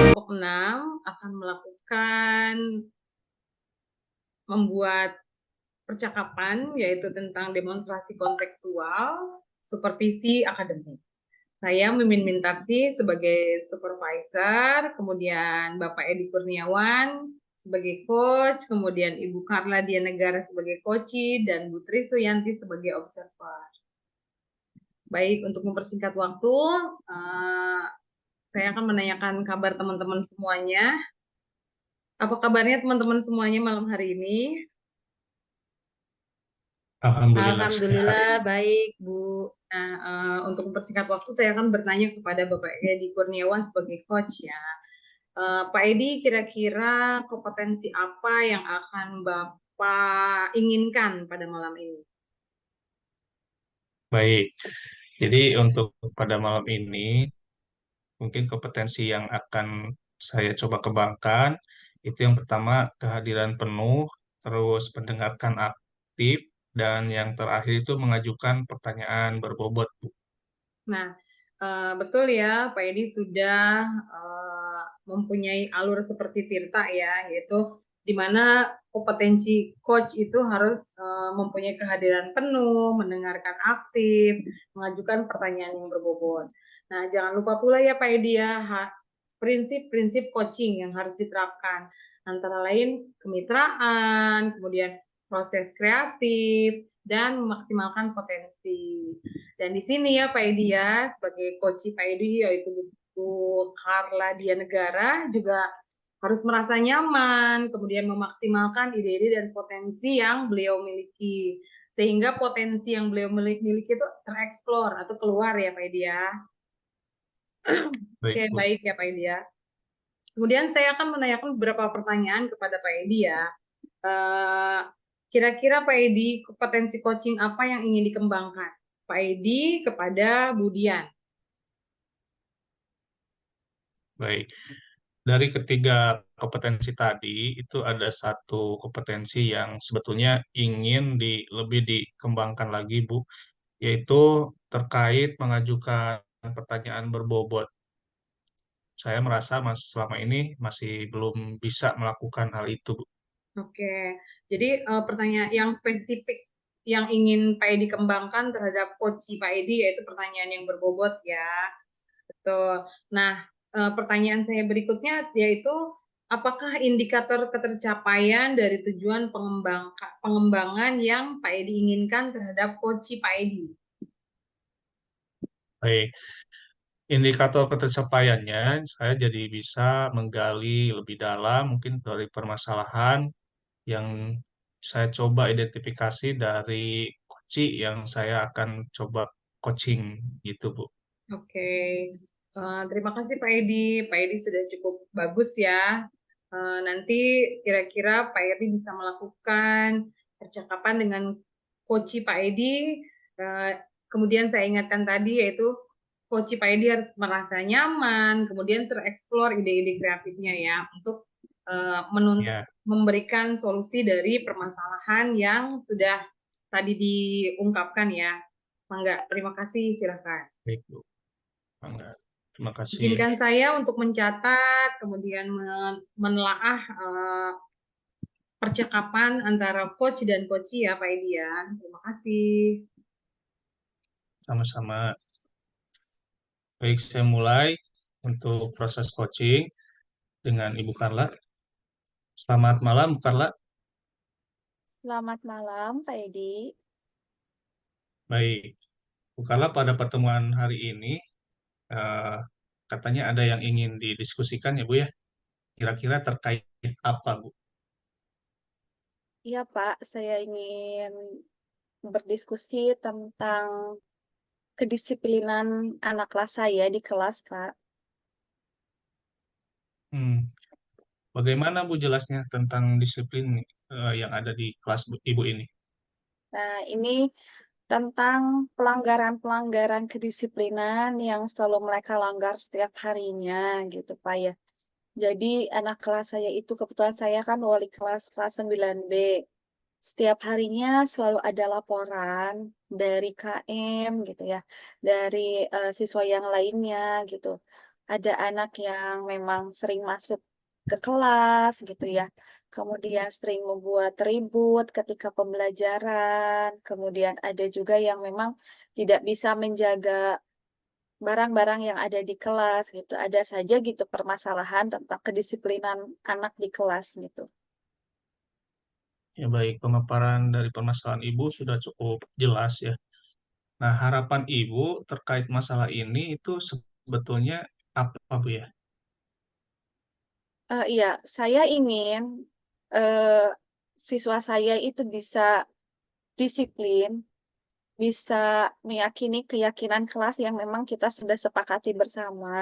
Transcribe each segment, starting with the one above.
Kelompok 6 akan melakukan membuat percakapan, yaitu tentang demonstrasi kontekstual, supervisi akademik. Saya Mimin Mintaksi sebagai supervisor, kemudian Bapak Edi Kurniawan sebagai coach, kemudian Ibu Karla Dianegara sebagai coachee, dan Bu Tri Suyanti sebagai observer. Baik, untuk mempersingkat waktu, saya akan menanyakan kabar teman-teman semuanya. Apa kabarnya teman-teman semuanya malam hari ini? Alhamdulillah sehat. Alhamdulillah baik, Bu. Nah, untuk mempersingkat waktu, saya akan bertanya kepada Bapak Edi Kurniawan sebagai coach ya. Pak Edi, kira-kira kompetensi apa yang akan Bapak inginkan pada malam ini? Baik, jadi untuk pada malam ini, mungkin kompetensi yang akan saya coba kembangkan, itu yang pertama kehadiran penuh, terus mendengarkan aktif, dan yang terakhir itu mengajukan pertanyaan berbobot, Bu. Nah, betul ya, Pak Edi sudah mempunyai alur seperti Tirta ya, yaitu di mana kompetensi coach itu harus mempunyai kehadiran penuh, mendengarkan aktif, mengajukan pertanyaan yang berbobot. Nah, jangan lupa pula ya Pak Edi ya, prinsip-prinsip coaching yang harus diterapkan. Antara lain kemitraan, kemudian proses kreatif, dan memaksimalkan potensi. Dan di sini ya Pak Edi ya, sebagai coach Pak Edi yaitu Bu Karla Dianegara juga harus merasa nyaman, kemudian memaksimalkan ide-ide dan potensi yang beliau miliki. Sehingga potensi yang beliau miliki itu tereksplor atau keluar ya Pak Edi ya. Baik, Oke, Bu. baik ya Pak Edi ya. Kemudian saya akan menanyakan beberapa pertanyaan kepada Pak Edi ya. Kira-kira Pak Edi, kompetensi coaching apa yang ingin dikembangkan? Pak Edi kepada Budian. Baik. Dari ketiga kompetensi tadi, itu ada satu kompetensi yang sebetulnya ingin lebih dikembangkan lagi, Bu, yaitu terkait mengajukan pertanyaan berbobot. Saya merasa selama ini masih belum bisa melakukan hal itu, Bu. Oke, jadi pertanyaan yang spesifik yang ingin Pak Edi kembangkan terhadap coach Pak Edi yaitu pertanyaan yang berbobot ya. Betul. Nah, pertanyaan saya berikutnya yaitu apakah indikator ketercapaian dari tujuan pengembangan yang Pak Edi inginkan terhadap coach Pak Edi? Baik, indikator ketercapaiannya, saya jadi bisa menggali lebih dalam mungkin dari permasalahan yang saya coba identifikasi dari coaching yang saya akan coba coaching gitu, Bu. Oke, terima kasih Pak Edi. Pak Edi sudah cukup bagus ya. Nanti kira-kira Pak Edi bisa melakukan percakapan dengan coach Pak Edi. Eh, Kemudian saya ingatkan tadi yaitu coach Pak Edi harus merasa nyaman, kemudian tereksplor ide-ide kreatifnya ya untuk Ya, memberikan solusi dari permasalahan yang sudah tadi diungkapkan ya. Mangga, terima kasih, silakan. baik, Bu. Bangga. Terima kasih. Izinkan saya untuk mencatat, kemudian menelaah percakapan antara coach dan coachee ya Pak Edi ya. Terima kasih. Sama-sama. Baik, saya mulai untuk proses coaching dengan Ibu Carla. Selamat malam, Carla. Selamat malam, Pak Edi. Baik, Bu Carla, pada pertemuan hari ini eh, katanya ada yang ingin didiskusikan ya, Bu ya. Kira-kira terkait apa, Bu? Iya, Pak, saya ingin berdiskusi tentang kedisiplinan anak kelas saya di kelas, Pak. Hmm, Bagaimana Bu jelasnya tentang disiplin yang ada di kelas Ibu ini? Nah, ini tentang pelanggaran-pelanggaran kedisiplinan yang selalu mereka langgar setiap harinya, gitu, Pak ya. Jadi, anak kelas saya itu kebetulan saya kan wali kelas 9B. Setiap harinya selalu ada laporan dari KM gitu ya, dari siswa yang lainnya gitu. Ada anak yang memang sering masuk ke kelas gitu ya, kemudian sering membuat ribut ketika pembelajaran, kemudian ada juga yang memang tidak bisa menjaga barang-barang yang ada di kelas gitu. Ada saja gitu permasalahan tentang kedisiplinan anak di kelas gitu. Ya baik, pemaparan dari permasalahan Ibu sudah cukup jelas ya. Nah, harapan Ibu terkait masalah ini itu sebetulnya apa, Bu ya? Iya, saya ingin eh, siswa saya itu bisa disiplin, bisa meyakini keyakinan kelas yang memang kita sudah sepakati bersama.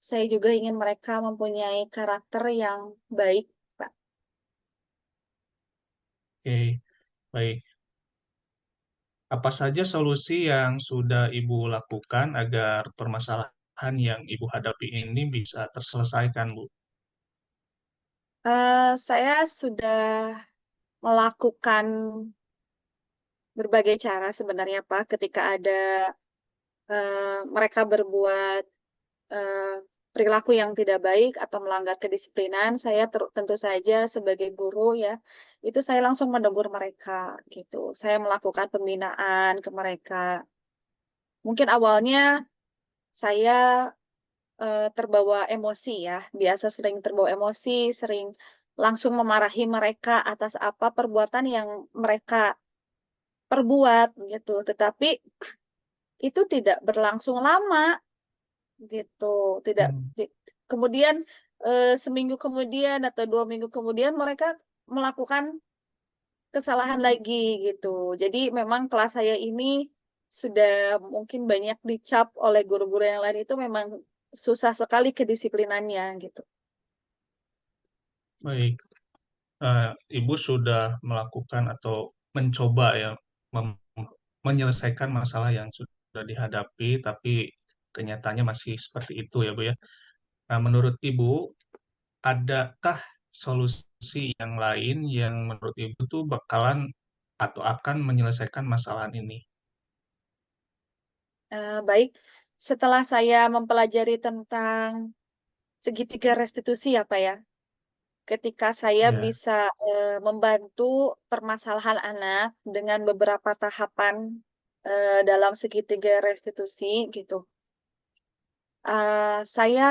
Saya juga ingin mereka mempunyai karakter yang baik, Pak. Oke, baik. Apa saja solusi yang sudah Ibu lakukan agar permasalahan yang Ibu hadapi ini bisa terselesaikan, Bu? Saya sudah melakukan berbagai cara sebenarnya, Pak, ketika ada mereka berbuat eh, perilaku yang tidak baik atau melanggar kedisiplinan, saya tentu saja sebagai guru ya, itu saya langsung menegur mereka gitu. Saya melakukan pembinaan ke mereka. Mungkin awalnya saya terbawa emosi ya, biasa sering terbawa emosi, sering langsung memarahi mereka atas apa perbuatan yang mereka perbuat gitu. Tetapi itu tidak berlangsung lama gitu. Tidak Hmm, di- kemudian seminggu kemudian atau 2 minggu kemudian mereka melakukan kesalahan lagi gitu. Jadi memang kelas saya ini sudah mungkin banyak dicap oleh guru-guru yang lain itu memang susah sekali kedisiplinannya gitu. baik. Ibu sudah melakukan atau mencoba ya mem- menyelesaikan masalah yang sudah dihadapi, tapi kenyataannya masih seperti itu ya, Bu ya. Nah, menurut Ibu, adakah solusi yang lain yang menurut Ibu tuh bakalan atau akan menyelesaikan masalah ini? Baik, setelah saya mempelajari tentang segitiga restitusi ya Pak ya, ketika saya Ya, bisa membantu permasalahan anak dengan beberapa tahapan dalam segitiga restitusi gitu. Saya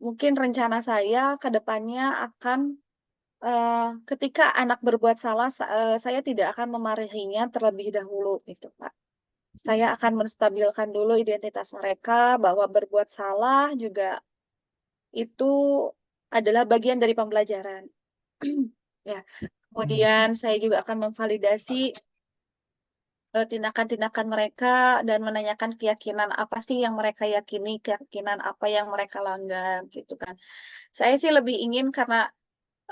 mungkin rencana saya ke depannya akan ketika anak berbuat salah, saya tidak akan memarahinya terlebih dahulu gitu, Pak. Saya akan menstabilkan dulu identitas mereka bahwa berbuat salah juga itu adalah bagian dari pembelajaran. Ya, hmm, kemudian saya juga akan memvalidasi tindakan-tindakan mereka dan menanyakan keyakinan apa sih yang mereka yakini, keyakinan apa yang mereka langgar gitu kan. Saya sih lebih ingin karena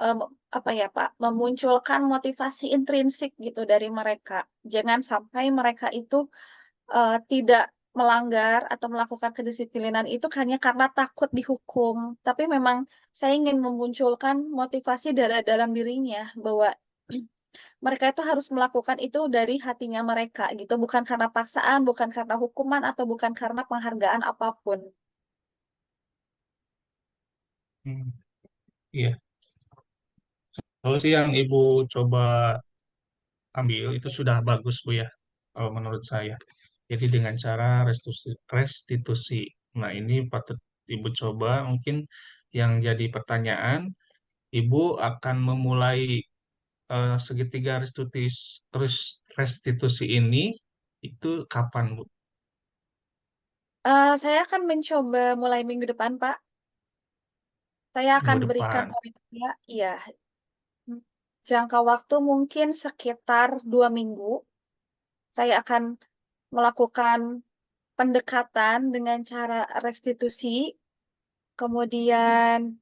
em, apa ya Pak, memunculkan motivasi intrinsik gitu dari mereka. Jangan sampai mereka itu tidak melanggar atau melakukan kedisiplinan itu hanya karena takut dihukum. Tapi memang saya ingin memunculkan motivasi dari dalam dirinya bahwa mereka itu harus melakukan itu dari hatinya mereka gitu, bukan karena paksaan, bukan karena hukuman atau bukan karena penghargaan apapun. hmm, iya. Solusi yang Ibu coba ambil itu sudah bagus, Bu ya, kalau menurut saya. Jadi dengan cara restitusi. Nah, ini patut Ibu coba. Mungkin yang jadi pertanyaan, Ibu akan memulai segitiga restitusi ini itu kapan, Bu? Saya akan mencoba mulai minggu depan, Pak. Saya akan Minggu berikan depan. panitia, iya, jangka waktu mungkin sekitar 2 minggu. Saya akan melakukan pendekatan dengan cara restitusi. Kemudian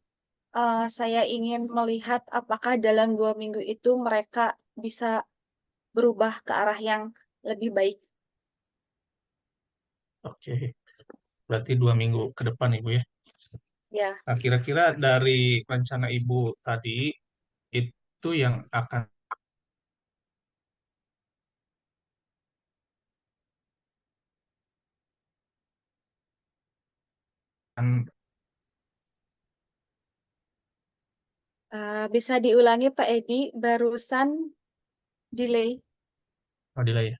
saya ingin melihat apakah dalam 2 minggu itu mereka bisa berubah ke arah yang lebih baik. Oke, berarti 2 minggu ke depan, Ibu ya. Ya, Nah, kira-kira dari rencana Ibu tadi, itu yang akan bisa diulangi Pak Edi, barusan delay. Fadila ya.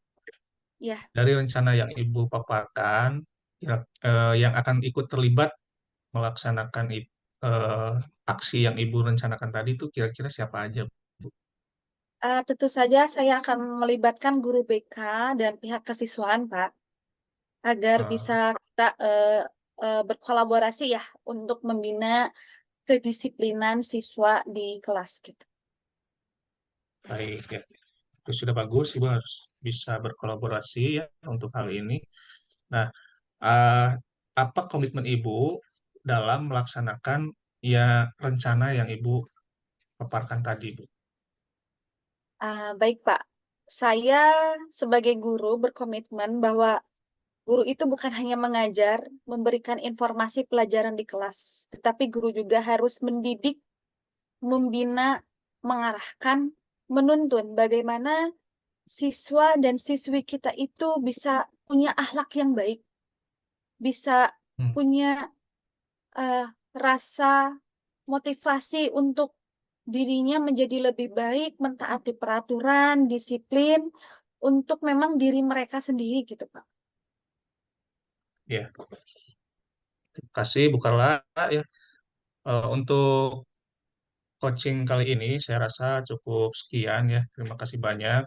Ya, Dari rencana yang Ibu paparkan, yang akan ikut terlibat melaksanakan aksi yang Ibu rencanakan tadi itu kira-kira siapa aja, Bu? tentu saja saya akan melibatkan guru BK dan pihak kesiswaan, Pak, agar bisa Eh, kita berkolaborasi ya untuk membina kedisiplinan siswa di kelas gitu. Baik ya. Itu sudah bagus, Ibu harus bisa berkolaborasi ya untuk hal ini. Nah, eh, apa komitmen Ibu dalam melaksanakan ya rencana yang Ibu paparkan tadi, Bu? Baik, Pak. Saya sebagai guru berkomitmen bahwa guru itu bukan hanya mengajar, memberikan informasi pelajaran di kelas, tetapi guru juga harus mendidik, membina, mengarahkan, menuntun bagaimana siswa dan siswi kita itu bisa punya akhlak yang baik, bisa Hmm, punya eh, rasa motivasi untuk dirinya menjadi lebih baik, mentaati peraturan, disiplin, untuk memang diri mereka sendiri gitu, Pak. ya, terima kasih Bu Karla ya. Untuk coaching kali ini saya rasa cukup sekian ya. Terima kasih banyak.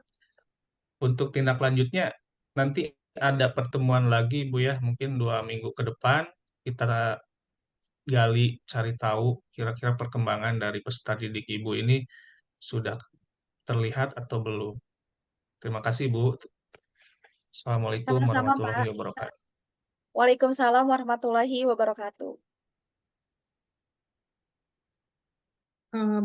Untuk tindak lanjutnya nanti ada pertemuan lagi Bu ya, mungkin 2 minggu ke depan kita gali cari tahu kira-kira perkembangan dari peserta didik Ibu ini sudah terlihat atau belum. Terima kasih Bu. Assalamualaikum Sama-sama, warahmatullahi Pak. wabarakatuh. Waalaikumsalam warahmatullahi wabarakatuh.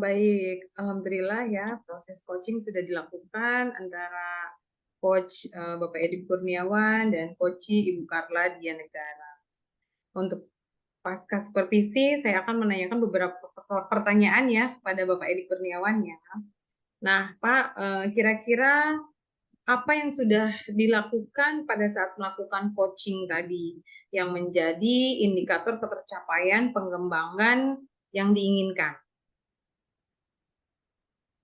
Baik, alhamdulillah ya proses coaching sudah dilakukan antara coach Bapak Edi Kurniawan dan coach Ibu Karla Dianegara. Untuk pasca supervisi, saya akan menanyakan beberapa pertanyaan ya pada Bapak Edi Kurniawan ya. Nah, Pak, kira-kira apa yang sudah dilakukan pada saat melakukan coaching tadi yang menjadi indikator ketercapaian pengembangan yang diinginkan?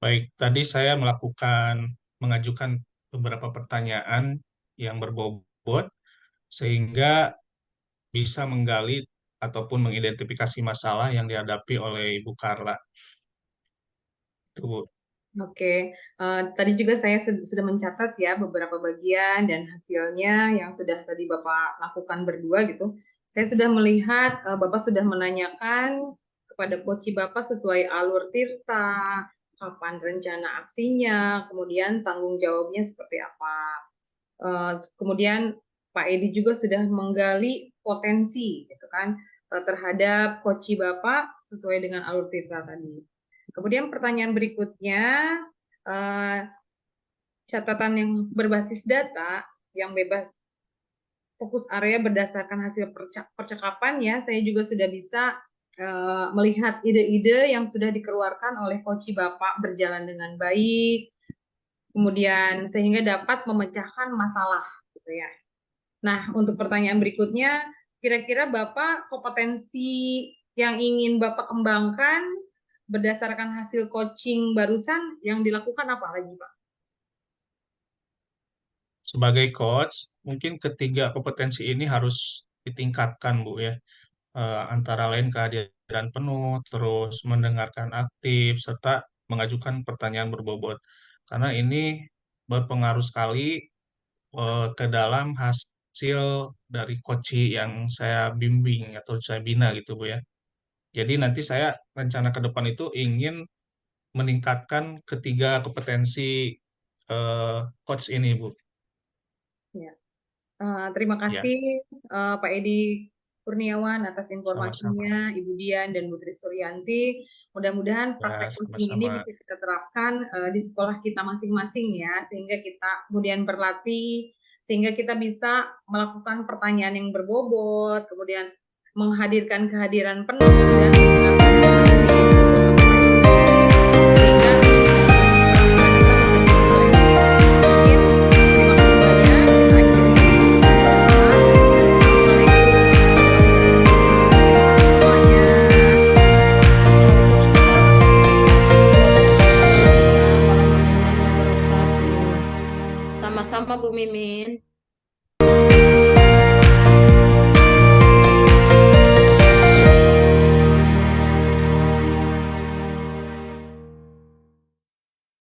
Baik, tadi saya mengajukan beberapa pertanyaan yang berbobot sehingga bisa menggali ataupun mengidentifikasi masalah yang dihadapi oleh Ibu Karla. Itu, Bu. Oke, tadi juga saya sudah mencatat ya beberapa bagian dan hasilnya yang sudah tadi Bapak lakukan berdua gitu. Saya sudah melihat Bapak sudah menanyakan kepada coach Bapak sesuai alur Tirta, kapan rencana aksinya, kemudian tanggung jawabnya seperti apa. Kemudian Pak Edi juga sudah menggali potensi gitu kan terhadap coach Bapak sesuai dengan alur Tirta tadi. Kemudian pertanyaan berikutnya, eh, catatan yang berbasis data, yang bebas fokus area berdasarkan hasil percakapan ya, saya juga sudah bisa melihat ide-ide yang sudah dikeluarkan oleh coach Bapak berjalan dengan baik, kemudian sehingga dapat memecahkan masalah gitu ya. Nah, untuk pertanyaan berikutnya, kira-kira Bapak kompetensi yang ingin Bapak kembangkan berdasarkan hasil coaching barusan yang dilakukan apa lagi, Pak? Sebagai coach, mungkin ketiga kompetensi ini harus ditingkatkan, Bu ya. Antara lain kehadiran dan penuh, terus mendengarkan aktif, serta mengajukan pertanyaan berbobot. Karena ini berpengaruh sekali ke dalam hasil dari coaching yang saya bimbing atau saya bina gitu Bu ya. Jadi nanti saya rencana ke depan itu ingin meningkatkan ketiga kompetensi coach ini Bu. Ya. Terima Ya, kasih Pak Edi Kurniawan atas sama-sama. informasinya, Ibu Dian dan Bu Tri Suryanti. Mudah-mudahan Ya, praktek coaching ini sama-sama. bisa kita terapkan di sekolah kita masing-masing ya, sehingga kita kemudian berlatih, sehingga kita bisa melakukan pertanyaan yang berbobot, kemudian menghadirkan kehadiran penuh dan mendengarkan dengan Sama-sama Bu Mimin.